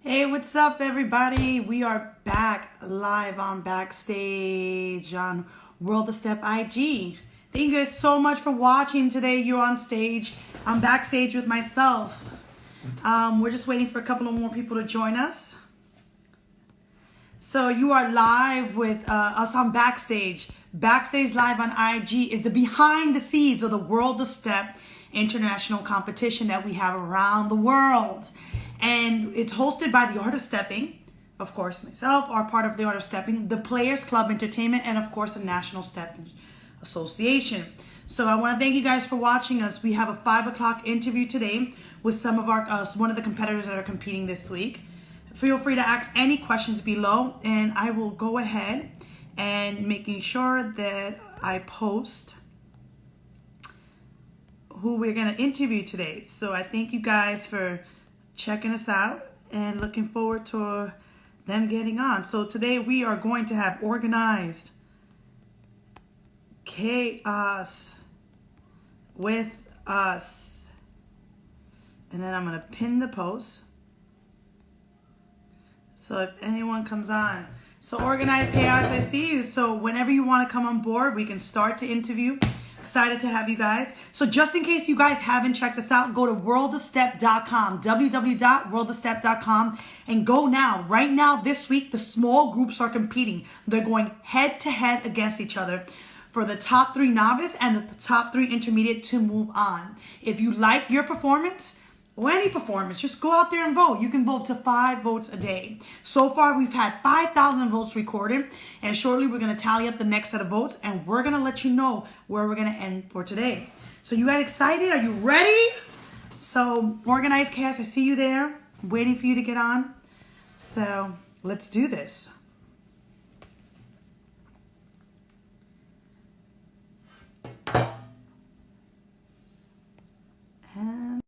Hey, what's up, everybody? We are back live on Backstage on World of Step IG. Thank you guys so much for watching today. You're on stage. I'm backstage with myself. We're just waiting for a couple of more people to join us. So you are live with us on Backstage. Backstage Live on IG is the behind the scenes of the World of Step international competition that we have around the world. And it's hosted by the Art of Stepping, of course, myself, are part of the Art of Stepping, the Players Club Entertainment, and of course the National Stepping Association. So I want to thank you guys for watching us. We have a 5 o'clock interview today with some of our one of the competitors that are competing this week. Feel free to ask any questions below, and I will go ahead and making sure that I post who we're going to interview today. So I thank you guys for checking us out and looking forward to them getting on. So today we are going to have organized chaos with us. And then I'm going to pin the post. So if anyone comes on. So organized chaos, I see you. So whenever you want to come on board, we can start to interview. Excited to have you guys. So just in case you guys haven't checked this out, go to worldofstep.com, www.worldofstep.com, and go now. Right now, this week, the small groups are competing. They're going head to head against each other for the top 3 novice and the top 3 intermediate to move on. If you like your performance, or any performance, just go out there and vote. You can vote to 5 votes a day. So far, we've had 5,000 votes recorded, and shortly we're going to tally up the next set of votes, and we're going to let you know where we're going to end for today. So you guys excited? Are you ready? So organized chaos, I see you there. I'm waiting for you to get on. So let's do this. And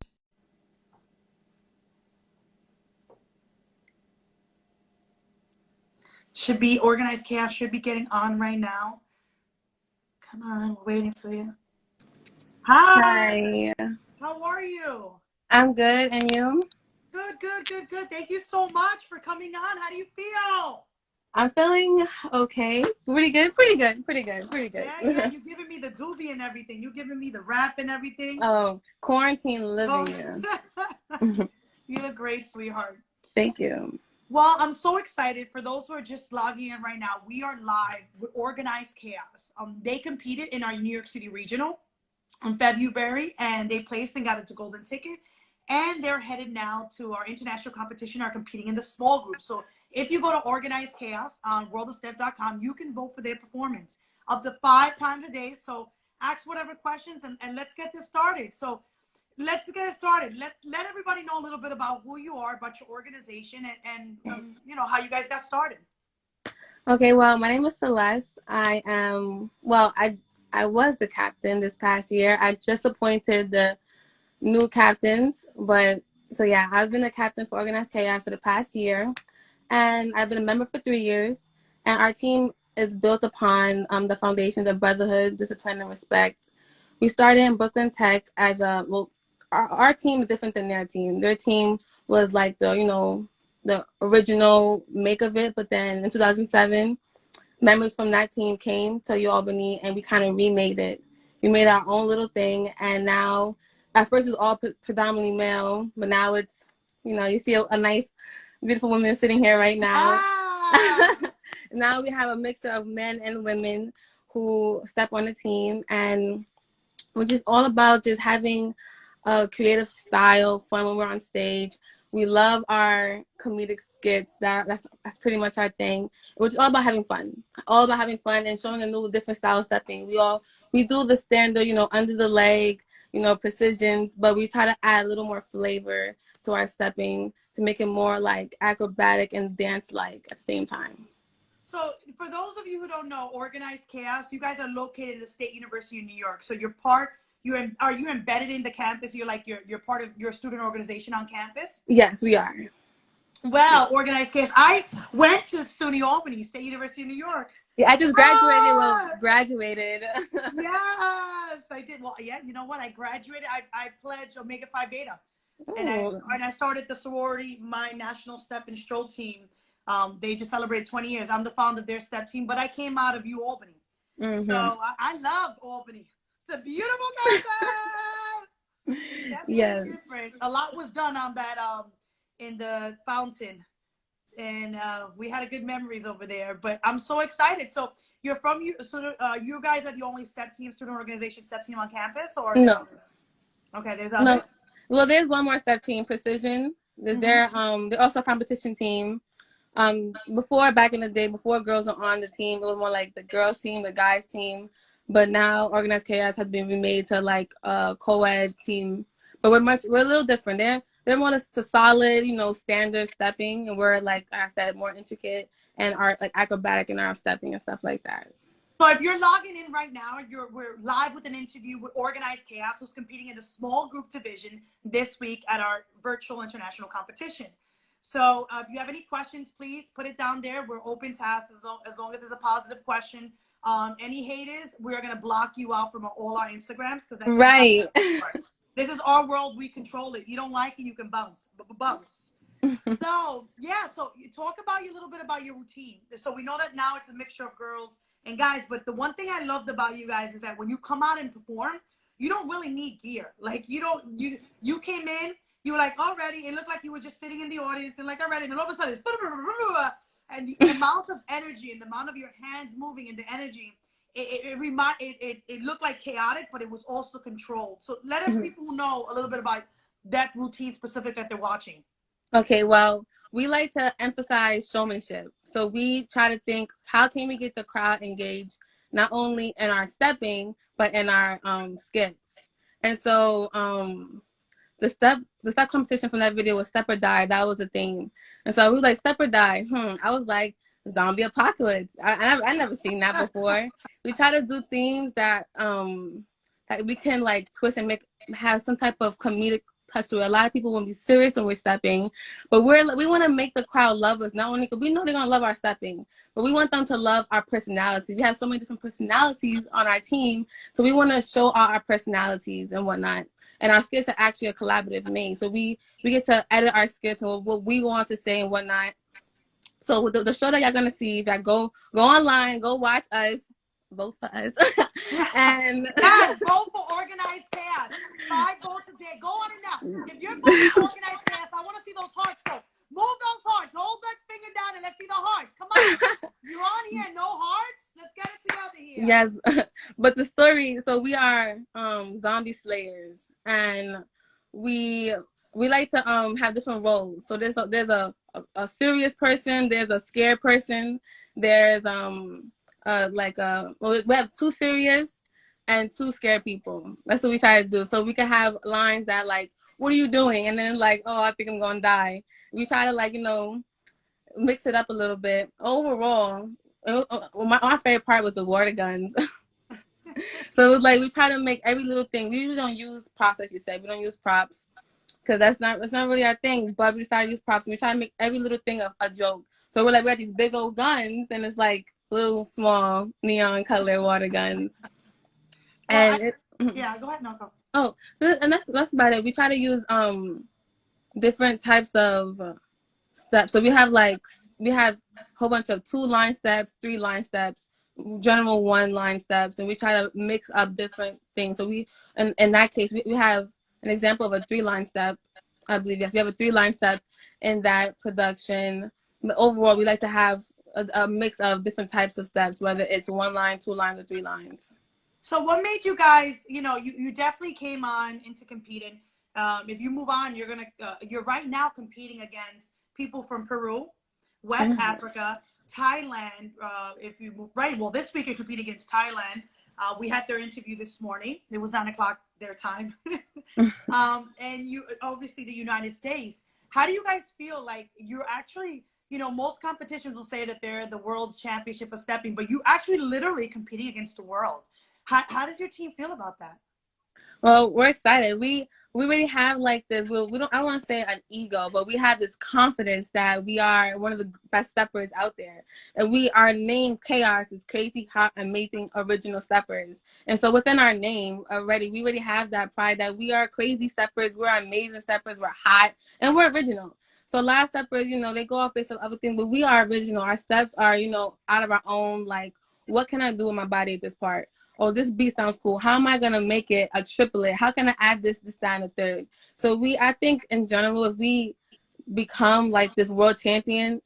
should be organized chaos, should be getting on right now. Come on, we're waiting for you. Hi, Hi, how are you? I'm good, and you? Good, good, good, good. Thank you so much for coming on. How do you feel? I'm feeling okay. Pretty good, pretty good, pretty good, pretty good. Yeah. You're giving me the doobie and everything. You're giving me the rap and everything. Oh, quarantine Oh, living, yeah. you look great, sweetheart. Thank you. Well, I'm so excited. For those who are just logging in right now, we are live with Organized Chaos. They competed in our New York City regional in February, and they placed and got a golden ticket. And they're headed now to our international competition, are competing in the small group. So if you go to Organized Chaos on worldofstep.com, you can vote for their performance up to 5 times a day. So ask whatever questions, and let's get this started. So let's get it started. Let everybody know a little bit about who you are, about your organization, and you know, how you guys got started. Okay, well, my name is Celeste. I am, I was the captain this past year. I just appointed the new captains, but so yeah, I've been the captain for Organized Chaos for the past year, and I've been a member for 3 years. And our team is built upon the foundations of brotherhood, discipline, and respect. We started in Brooklyn Tech as our team is different than their team. Their team was like the original make of it, but then in 2007, members from that team came to Albany, and we kind of remade it. We made our own little thing, and now at first it was all predominantly male, but now it's, you see a nice, beautiful woman sitting here right now. Ah, Now we have a mixture of men and women who step on the team, and we're just all about just having a creative style, fun when we're on stage. We love our comedic skits. That's pretty much our thing. We're just all about having fun. All about having fun and showing a new different style of stepping. We do the standard, under the leg, precisions, but we try to add a little more flavor to our stepping to make it more like acrobatic and dance-like at the same time. so for those of you who don't know, Organized Chaos, you guys are located at the State University of New York. So are you embedded in the campus? You're part of your student organization on campus? Yes, we are. Well, Organized Chaos. I went to SUNY Albany, State University of New York. Yeah, I just graduated. Ah, Graduated. yes, I did. Well, yeah, you know what? I graduated. I pledged Omega Phi Beta. And Ooh. I started the sorority, my national step and stroll team. They just celebrated 20 years. I'm the founder of their step team, but I came out of U Albany. So Mm-hmm. I love Albany. It's a beautiful campus. Definitely Yes. different. A lot was done on that in the fountain, and we had a good memories over there. But I'm so excited. So you're from you. So you guys are the only step team, student organization step team on campus, or there's No. others? Okay, there's No. others. Well, there's one more step team, Precision. Mm-hmm. They're also a competition team. Before, back in the day, before girls were on the team, it was more like the girls team, the guys team. But now Organized Chaos has been remade to like a co-ed team. But we're a little different. They're more to solid, standard stepping, and we're like I said, more intricate and are like acrobatic in our stepping and stuff like that. So if you're logging in right now, we're live with an interview with Organized Chaos, who's competing in the small group division this week at our virtual international competition. So if you have any questions, please put it down there. We're open to ask as long as it's a positive question. Any haters, we're gonna block you out from all our Instagrams because that is not Right. this is our world. We control it. You don't like it, you can bounce. Bounce. So yeah, so you talk about a little bit about your routine. So we know that now it's a mixture of girls and guys, but the one thing I loved about you guys is that when you come out and perform, you don't really need gear. Like you came in, you were like already. It looked like you were just sitting in the audience and like already, and then all of a sudden it's and the amount of energy and the amount of your hands moving and the energy. It looked like chaotic, but it was also controlled. So let people know a little bit about that routine specific that they're watching. Okay, well, we like to emphasize showmanship. So we try to think, how can we get the crowd engaged, not only in our stepping, but in our skits. And so the step competition from that video was step or die. That was the theme. And so we were like, step or die. I was like, zombie apocalypse. I never seen that before. We try to do themes that we can like twist and have some type of comedic touch to it. A lot of people won't be serious when we're stepping, but we want to make the crowd love us. Not only because we know they're gonna love our stepping, but we want them to love our personality. We have so many different personalities on our team, so we want to show all our personalities and whatnot. And our skits are actually a collaborative made, so we get to edit our skits and what we want to say and whatnot. So the show that y'all gonna see, if y'all go online, go watch us, vote for us, and Yes, vote for Organized Chaos. 5 votes a day. Go on it now. If you're voting for Organized Chaos, I want to see those hearts go. Move those hearts. Hold that finger down and let's see the hearts. Come on. You're on here, no hearts? Let's get it together here. yes, but the story. So we are zombie slayers, and we we like to have different roles. So there's a serious person, there's a scared person, there's well, we have two serious and two scared people. That's what we try to do. So we can have lines that like, what are you doing? And then like, oh, I think I'm gonna die. We try to like, mix it up a little bit. Overall, my favorite part was the water guns. So it was like we try to make every little thing. We usually don't use props, like you said. We don't use props because it's not really our thing. But we decided to use props. And we try to make every little thing a joke. So we're like, we got these big old guns, and it's like little small neon color water guns. Well, And yeah, go ahead, Noko. oh, so and that's about it. We try to use different types of steps. So we have a whole bunch of 2-line steps, 3-line steps, general 1-line steps, and we try to mix up different things. So in that case, we have an example of a 3-line step. I believe yes, we have a 3-line step in that production. But overall, we like to have a mix of different types of steps, whether it's 1 line, 2 lines, or 3 lines. So what made you guys, you definitely came on into competing. If you move on, you're right now competing against people from Peru, West Africa, Thailand. If you move right, well, this week you're competing against Thailand. We had their interview this morning. It was 9 o'clock their time. And you obviously the United States. How do you guys feel like you're actually, most competitions will say that they're the world's championship of stepping, but you actually literally competing against the world. How does your team feel about that? Well, we're excited. We really have like this. We don't. I don't want to say an ego, but we have this confidence that we are one of the best steppers out there, and we our name Chaos is crazy, hot, amazing, original steppers. And so within our name already, we already have that pride that we are crazy steppers. We're amazing steppers. We're hot, and we're original. So a lot of steppers, they go off based on other things, but we are original. Our steps are, out of our own. Like, what can I do with my body at this part? Oh, this beat sounds cool. How am I gonna make it a triplet? How can I add this, that, and a third? So I think in general, if we become like this world champion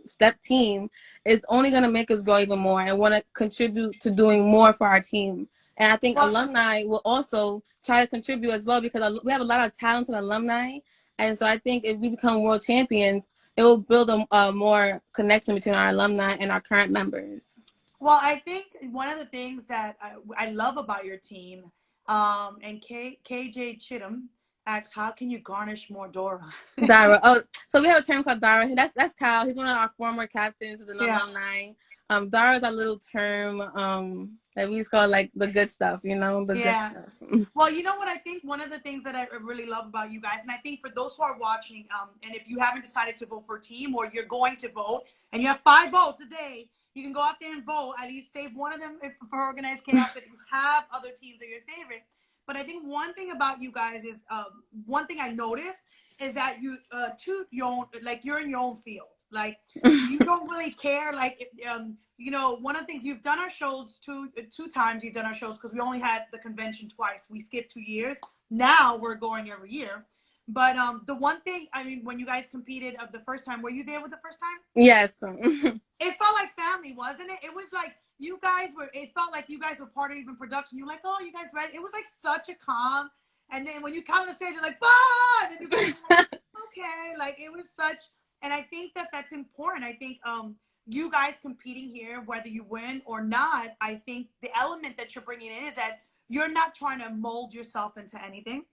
step team, it's only gonna make us grow even more and want to contribute to doing more for our team. And I think Well, alumni will also try to contribute as well because we have a lot of talented alumni. And so I think if we become world champions, it will build a more connection between our alumni and our current members. well, I think one of the things that I love about your team, and KJ Chittum asks, how can you garnish more Dora? Dara. Oh, so we have a term called Dara. That's Kyle. He's one of our former captains. He's an Yeah. alumni. Dara's a little term that we just call like the good stuff. The Yeah. good stuff. Well, you know what? I think one of the things that I really love about you guys, and I think for those who are watching, and if you haven't decided to vote for a team or you're going to vote, and you have 5 votes a day, you can go out there and vote. At least save one of them for Organized Chaos if you have other teams that are your favorite. But I think one thing about you guys is, one thing I noticed is that you to your own, like you're in your own field. Like you don't really care. Like one of the things you've done our shows two times. You've done our shows because we only had the convention twice. We skipped 2 years. Now we're going every year. But the one thing, I mean, when you guys competed the first time, were you there with the first time? Yes. It felt like family, wasn't it? It was like you guys were. It felt like you guys were part of even production. You're like, oh, you guys ready? It was like such a calm. And then when you come on the stage, you're like, bah! And then you guys are like, okay, like it was such. And I think that that's important. I think you guys competing here, whether you win or not, I think the element that you're bringing in is that you're not trying to mold yourself into anything.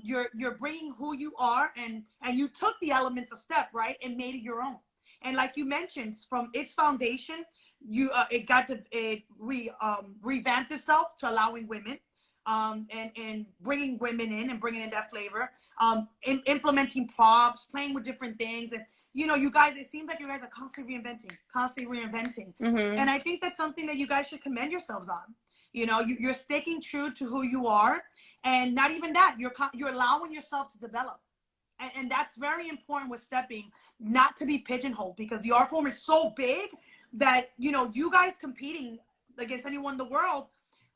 You're bringing who you are, and you took the elements a step, right, and made it your own. And like you mentioned, from its foundation, it got to revamp itself to allowing women, and bringing women in and bringing in that flavor, implementing props, playing with different things, and you guys, it seems like you guys are constantly reinventing, Mm-hmm. and I think that's something that you guys should commend yourselves on. You're sticking true to who you are, and not even that, you're allowing yourself to develop. And that's very important with stepping, not to be pigeonholed, because the art form is so big that you guys competing against anyone in the world.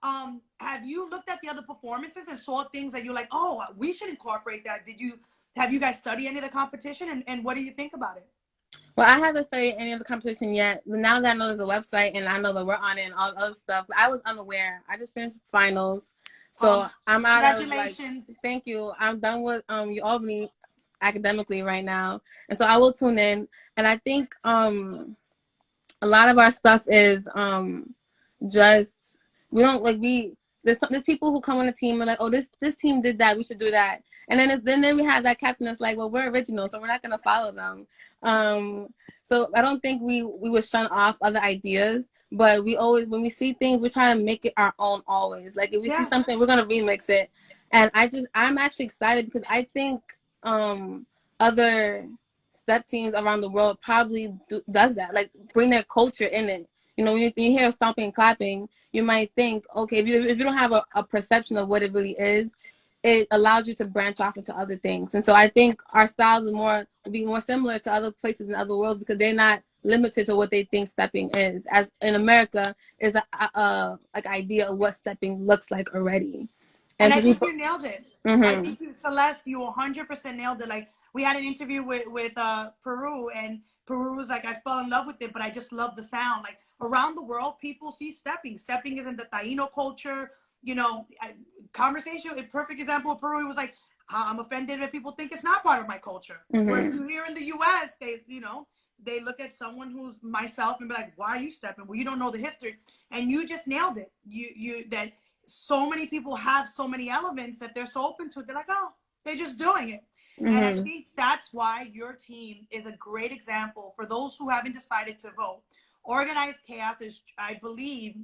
Have you looked at the other performances and saw things that you're like, oh, we should incorporate that? Have you guys studied any of the competition, and what do you think about it? Well, I haven't studied any of the competition yet. But now that I know there's a website and I know that we're on it and all the other stuff, I was unaware. I just finished finals, so I'm out of Congratulations. Thank you. I'm done with Albany academically right now, and so I will tune in. And I think a lot of our stuff is just we don't like we there's people who come on the team and like, oh, this team did that, we should do that. And then we have that captain that's like, well, we're original, so we're not gonna follow them. So I don't think we would shun off other ideas, but we always, when we see things, we try to make it our own always. Like if we see something, we're gonna remix it. And I'm actually excited because I think other step teams around the world probably does that, like bring their culture in it. When you hear stomping and clapping, you might think, okay, if you don't have a perception of what it really is, it allows you to branch off into other things. And so I think our styles will be more similar to other places in other worlds because they're not limited to what they think stepping is. As in America, is a like idea of what stepping looks like already. And I think you nailed it. Mm-hmm. I think Celeste, you 100% nailed it. Like we had an interview with Peru, and Peru was like, I fell in love with it, but I just love the sound. Like around the world, people see stepping. Stepping is in the Taino culture. Conversation, a perfect example of Peru. It was like, I'm offended that people think it's not part of my culture. Mm-hmm. Where here in the U.S., they look at someone who's myself and be like, why are you stepping? Well, you don't know the history. And you just nailed it. That so many people have so many elements that they're so open to it. They're like, oh, they're just doing it. Mm-hmm. And I think that's why your team is a great example for those who haven't decided to vote. Organized Chaos is, I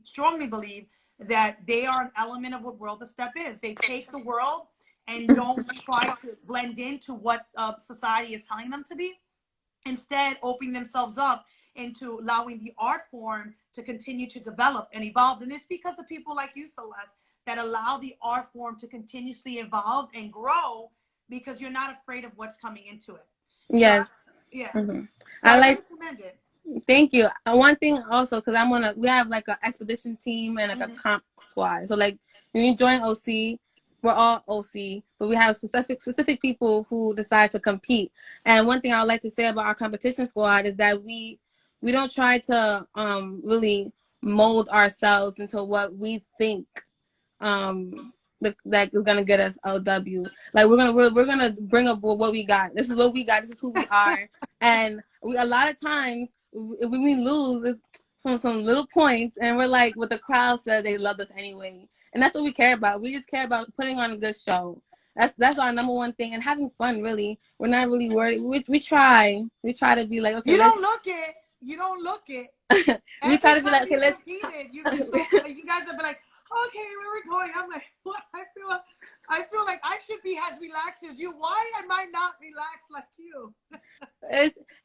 strongly believe, that they are an element of what World the Step is. They take the world and don't try to blend into what society is telling them to be. Instead, opening themselves up into allowing the art form to continue to develop and evolve. And it's because of people like you, Celeste, that allow the art form to continuously evolve and grow because you're not afraid of what's coming into it. So, Yes. yeah. Mm-hmm. So I I like. really commend it. Thank you. One thing also, because we have like an expedition team and like a Mm-hmm. comp squad. So like when you join OC, we're all OC, but we have specific people who decide to compete. And one thing I would like to say about our competition squad is that we don't try to really mold ourselves into what we think that is gonna get us OW. Like we're gonna bring up what we got. This is what we got. This is who we are. And we a lot of times when we lose, it's from some little points, and we're like, what the crowd said, they loved us anyway, and that's what we care about. We just care about putting on a good show. That's our number one thing, and having fun. Really, we're not really worried. We try to be like, okay, You let's. don't look it. You don't look it. We Every try to be time like, okay, you let's. competed, you be so. You guys have been like, okay, where we're going. I'm like, what? I feel like I should be as relaxed as you. Why am I not relaxed like you?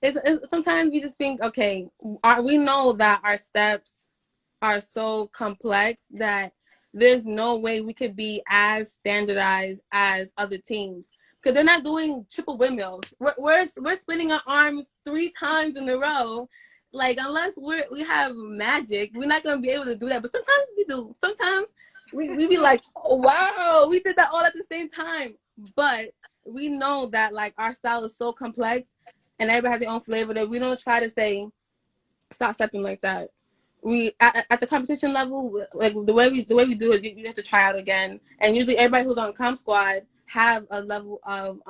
It's sometimes we just think, okay, we know that our steps are so complex that there's no way we could be as standardized as other teams because they're not doing triple windmills. We're spinning our arms 3 times in a row. Like unless we have magic, we're not gonna be able to do that. But sometimes we do. Sometimes we be like, oh, wow, we did that all at the same time. But we know that like our style is so complex and everybody has their own flavor that we don't try to say stop stepping like that. We at the competition level, like the way we do it, you have to try out again. And usually everybody who's on comp squad have a level of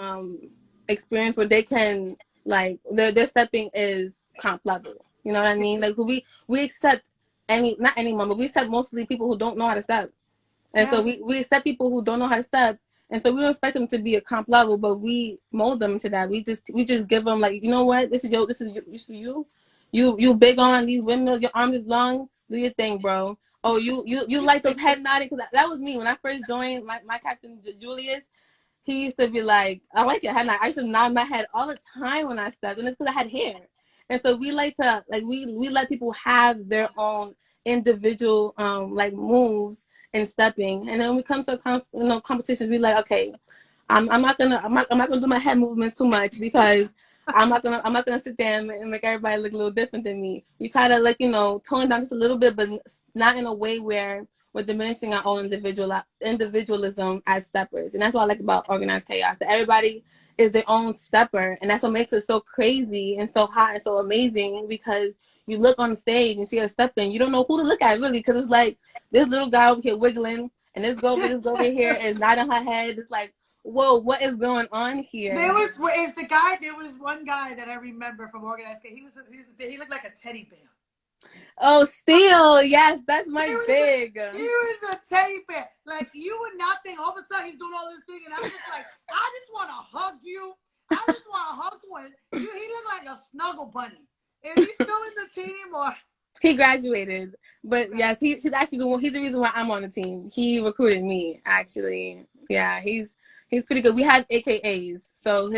experience where they can like their stepping is comp level. You know what I mean? Like we accept not anyone, but we accept mostly people who don't know how to step. And so Yeah. we accept people who don't know how to step. And so we don't expect them to be a comp level, but we mold them to that. We just give them like, you know what? This is you. You big on these windmills. Your arms is long. Do your thing, bro. Oh, you like those head nodding? Cause that was me when I first joined. My captain Julius, he used to be like, I like your head nod. I used to nod my head all the time when I stepped, and it's because I had hair. And so we like to like we let people have their own individual like moves and stepping. And then when we come to competitions, we like, okay, I'm not gonna do my head movements too much because I'm not gonna sit there and make everybody look a little different than me. We try to like tone it down just a little bit, but not in a way where we're diminishing our own individualism as steppers. And that's what I like about organized chaos. That everybody is their own stepper, and that's what makes it so crazy and so hot and so amazing because you look on the stage and see her stepping, you don't know who to look at really because it's like this little guy over here wiggling and this girl over here is nodding her head. It's like, whoa, what is going on here? There was one guy that I remember from organized. He looked like a teddy bear. Oh, Steel, yes, that's my big. He was a teddy bear. Like you would not think. All of a sudden he's doing all this thing, and I'm just like, I just want to hug you. I just want to hug one. He looked like a snuggle bunny. Is he still in the team or? He graduated, but yes, he's actually he's the reason why I'm on the team. He recruited me actually. Yeah, he's pretty good. We have AKAs, so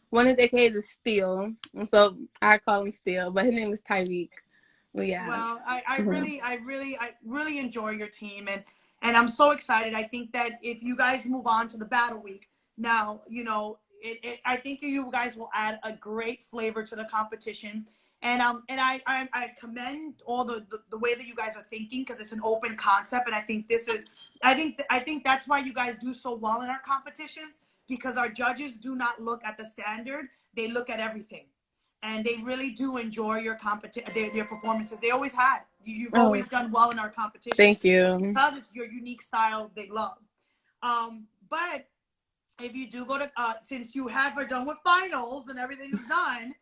one of his AKAs is Steel, so I call him Steel, but his name is Tyreek. Well, yeah. Well, I really enjoy your team, and I'm so excited. I think that if you guys move on to the battle week now, I think you guys will add a great flavor to the competition. And I commend all the way that you guys are thinking because it's an open concept, and I think I think that's why you guys do so well in our competition because our judges do not look at the standard; they look at everything, and they really do enjoy their performances. They always had. You've always done well in our competition. Thank you. Because it's your unique style they love. But if you do go to since you have are done with finals and everything is done.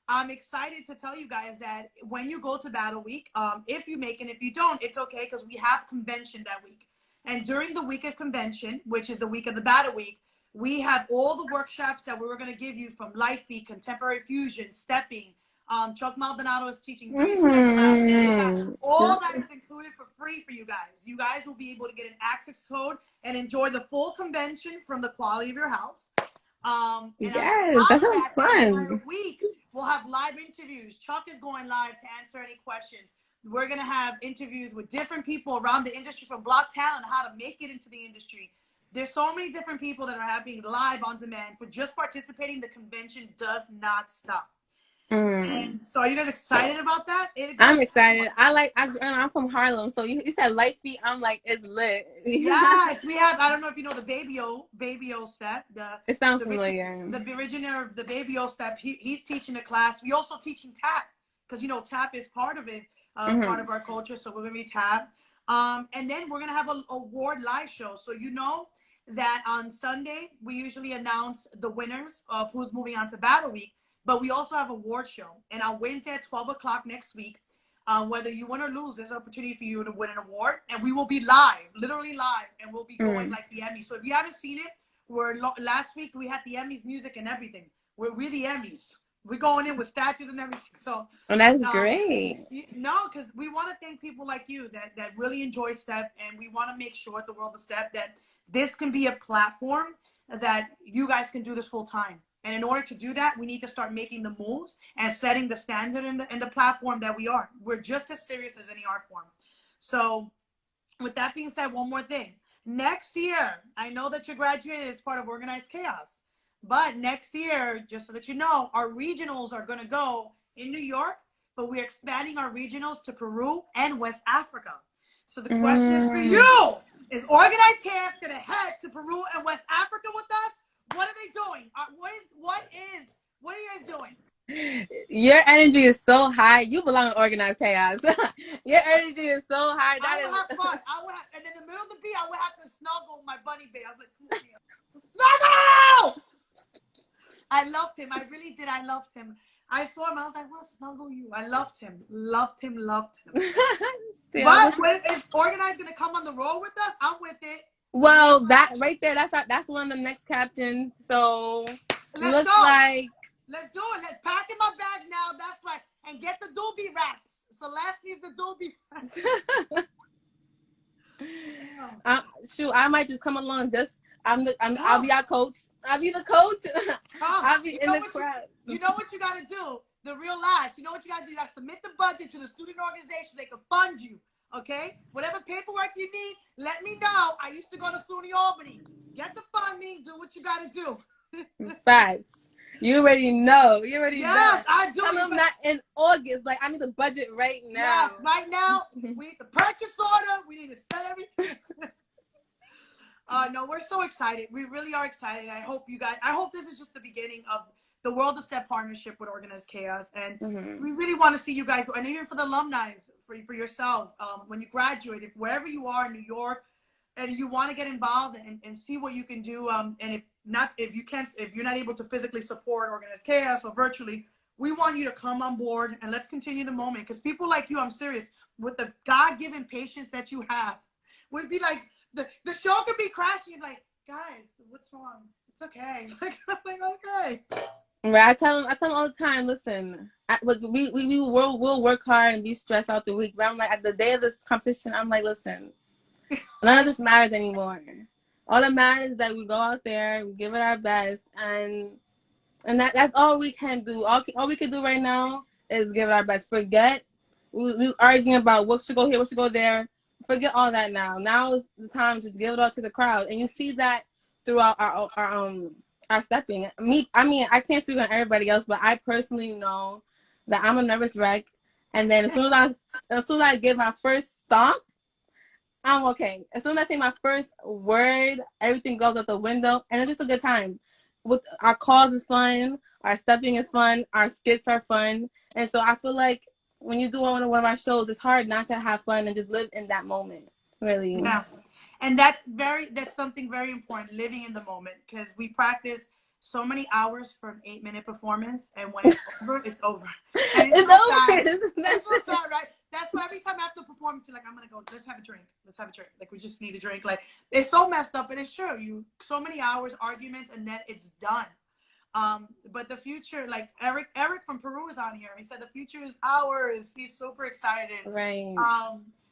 I'm excited to tell you guys that when you go to Battle Week, if you make it, if you don't, it's okay because we have convention that week. And during the week of convention, which is the week of the Battle Week, we have all the workshops that we were going to give you from Life Beat, Contemporary Fusion, Stepping, Chuck Maldonado is teaching 3-step classes. We got Mm. all that is included for free for you guys. You guys will be able to get an access code and enjoy the full convention from the quality of your house. And on Yes, top that of sounds that, the entire fun. week, we'll have live interviews. Chuck is going live to answer any questions. We're going to have interviews with different people around the industry from Block Talent, how to make it into the industry. There's so many different people that are happening live on demand for just participating. The convention does not stop. Mm. And so are you guys excited about that? I'm excited. I'm from Harlem, so you said light feet. I'm like, it's lit. Yes, we have. I don't know if you know the Baby O step. It sounds The familiar. the originator of the Baby O step. He's teaching a class. We also teaching tap because tap is part of it, part of our culture. So we're gonna be tap. And then we're gonna have a award live show. So that on Sunday we usually announce the winners of who's moving on to Battle Week. But we also have a award show, and on Wednesday at 12 o'clock next week. Whether you win or lose, there's an opportunity for you to win an award, and we will be live, literally live, and we'll be going like the Emmys. So if you haven't seen it, last week we had the Emmys music and everything. We're the Emmys. We're going in with statues and everything. So Oh, that's great. no, because we want to thank people like you that really enjoy Step, and we want to make sure at the World of Step that this can be a platform that you guys can do this full time. And in order to do that, we need to start making the moves and setting the standard in the platform that we are. We're just as serious as any art form. So with that being said, one more thing. Next year, I know that you're graduating as part of Organized Chaos. But next year, just so that you know, our regionals are going to go in New York, but we're expanding our regionals to Peru and West Africa. So the question is for you. Is Organized Chaos going to head to Peru and West Africa with us? What are they doing? What are you guys doing? Your energy is so high. You belong in Organized Chaos. Your energy is so high. I would have fun. And in the middle of the beat, I would have to snuggle with my bunny bear. I was like, come here. Snuggle! I loved him. I really did. I loved him. I saw him. I was like, I want to snuggle you. I loved him. Loved him. But is Organized going to come on the road with us? I'm with it. Well, that right there, that's one of the next captains. So Let's go. Let's do it. Let's pack in my bags now. That's right. And get the doobie wraps. Celeste needs the doobie wraps. Shoot, I might just come along. I'll be our coach. I'll be the coach. I'll be in the crowd. You know what you got to do? The real last. You know what you got to do? You got to submit the budget to the student organization. They can fund you. Okay? Whatever paperwork you need, let me know. I used to go to SUNY Albany. Get the funding. Do what you got to do. Facts. You already know. Yes, I do. Tell them that in August. Like, I need the budget right now. Yes, right now. We need the purchase order. We need to set everything. No, we're so excited. We really are excited. I hope this is just the beginning of the World of Step partnership with Organized Chaos. And we really want to see you guys go. And even for the alumni, for yourself, when you graduate, wherever you are in New York, and you want to get involved and see what you can do, and if you're not able to physically support Organized Chaos or virtually, we want you to come on board and let's continue the moment. Because people like you, I'm serious, with the God-given patience that you have, would be like the show could be crashing. You're like, guys, what's wrong? It's okay. I'm like, okay. Right, I tell them all the time. Listen, we'll work hard and be stressed out the week. But I'm like, at the day of this competition, I'm like, listen, none of this matters anymore. All that matters is that we go out there, we give it our best, and that's all we can do. All we can do right now is give it our best. Forget we arguing about what should go here, what should go there. Forget all that now. Now is the time to give it all to the crowd, and you see that throughout our stepping. I can't speak on everybody else, but I personally know that I'm a nervous wreck, and then as soon as I get my first stomp, I'm okay. As soon as I say my first word, everything goes out the window, and it's just a good time. With our calls is fun, our stepping is fun, our skits are fun, and so I feel like when you do one of my shows, it's hard not to have fun and just live in that moment. Really. Yeah, and that's something very important. Living in the moment, because we practice so many hours for an 8-minute performance, and when it's over, it's over. And it's over. That's so sad, right? That's why every time after performance, you're like, I'm gonna go. Let's have a drink. Like we just need a drink. Like it's so messed up, but it's true. So many hours, arguments, and then it's done. But the future, like Eric from Peru is on here. He said the future is ours. He's super excited. Right.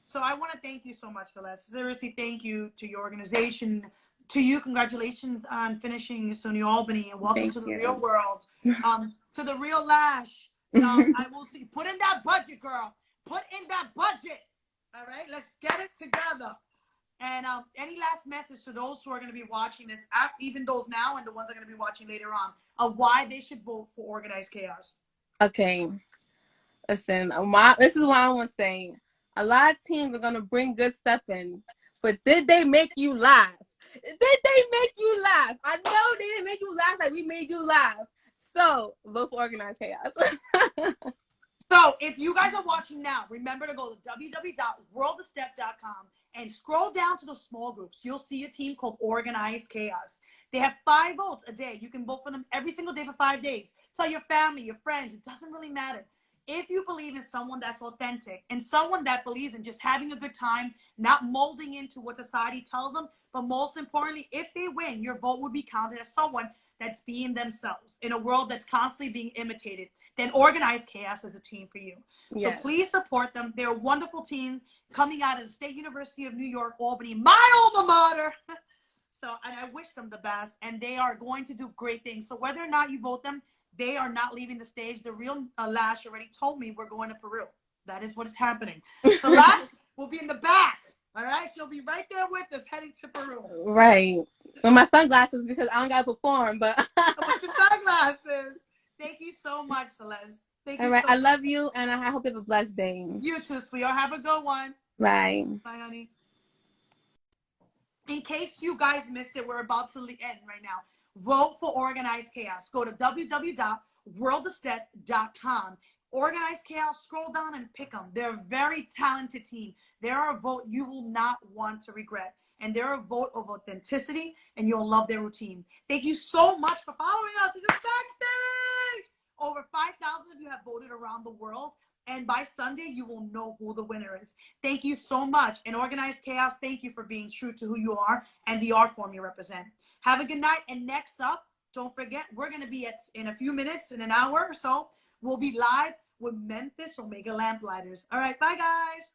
So I want to thank you so much, Celeste. Seriously, thank you to your organization. To you, congratulations on finishing SUNY Albany, and welcome Thank to the you. real world. To the real Lash. I will see. Put in that budget, girl. Put in that budget. All right, let's get it together. And any last message to those who are going to be watching this, even those now and the ones that are going to be watching later on, of why they should vote for Organized Chaos? Okay, listen, this is what I want to say. A lot of teams are going to bring good stuff in, but did they make you laugh? Did they make you laugh? I know they didn't make you laugh like we made you laugh. So, vote for Organized Chaos. So, if you guys are watching now, remember to go to www.worldofstep.com and scroll down to the small groups. You'll see a team called Organized Chaos. They have 5 votes a day. You can vote for them every single day for 5 days. Tell your family, your friends, it doesn't really matter. If you believe in someone that's authentic and someone that believes in just having a good time, not molding into what society tells them, but most importantly, if they win, your vote would be counted as someone that's being themselves in a world that's constantly being imitated, then Organized Chaos is a team for you. Yes. So please support them. They're a wonderful team coming out of the State University of New York, Albany, my alma mater. So, and I wish them the best, and they are going to do great things. So whether or not you vote them, they are not leaving the stage. The real Lash already told me we're going to Peru. That is what is happening. So Lash will be in the back. All right, she'll be right there with us heading to Peru. Right. With my sunglasses because I don't gotta perform, but with your sunglasses. Thank you so much, Celeste. Thank you. All right, so I love you, and I hope you have a blessed day. You too, sweetheart. Have a good one. Bye. Bye, honey. In case you guys missed it, we're about to end right now. Vote for Organized Chaos. Go to www.worldofstep.com. Organized Chaos, scroll down and pick them. They're a very talented team. They're a vote you will not want to regret. And they're a vote of authenticity, and you'll love their routine. Thank you so much for following us. This is Backstage. Over 5,000 of you have voted around the world. And by Sunday, you will know who the winner is. Thank you so much. And Organized Chaos, thank you for being true to who you are and the art form you represent. Have a good night. And next up, don't forget, we're going to be in a few minutes, in an hour or so, we'll be live with Memphis Omega Lamplighters. All right, bye, guys.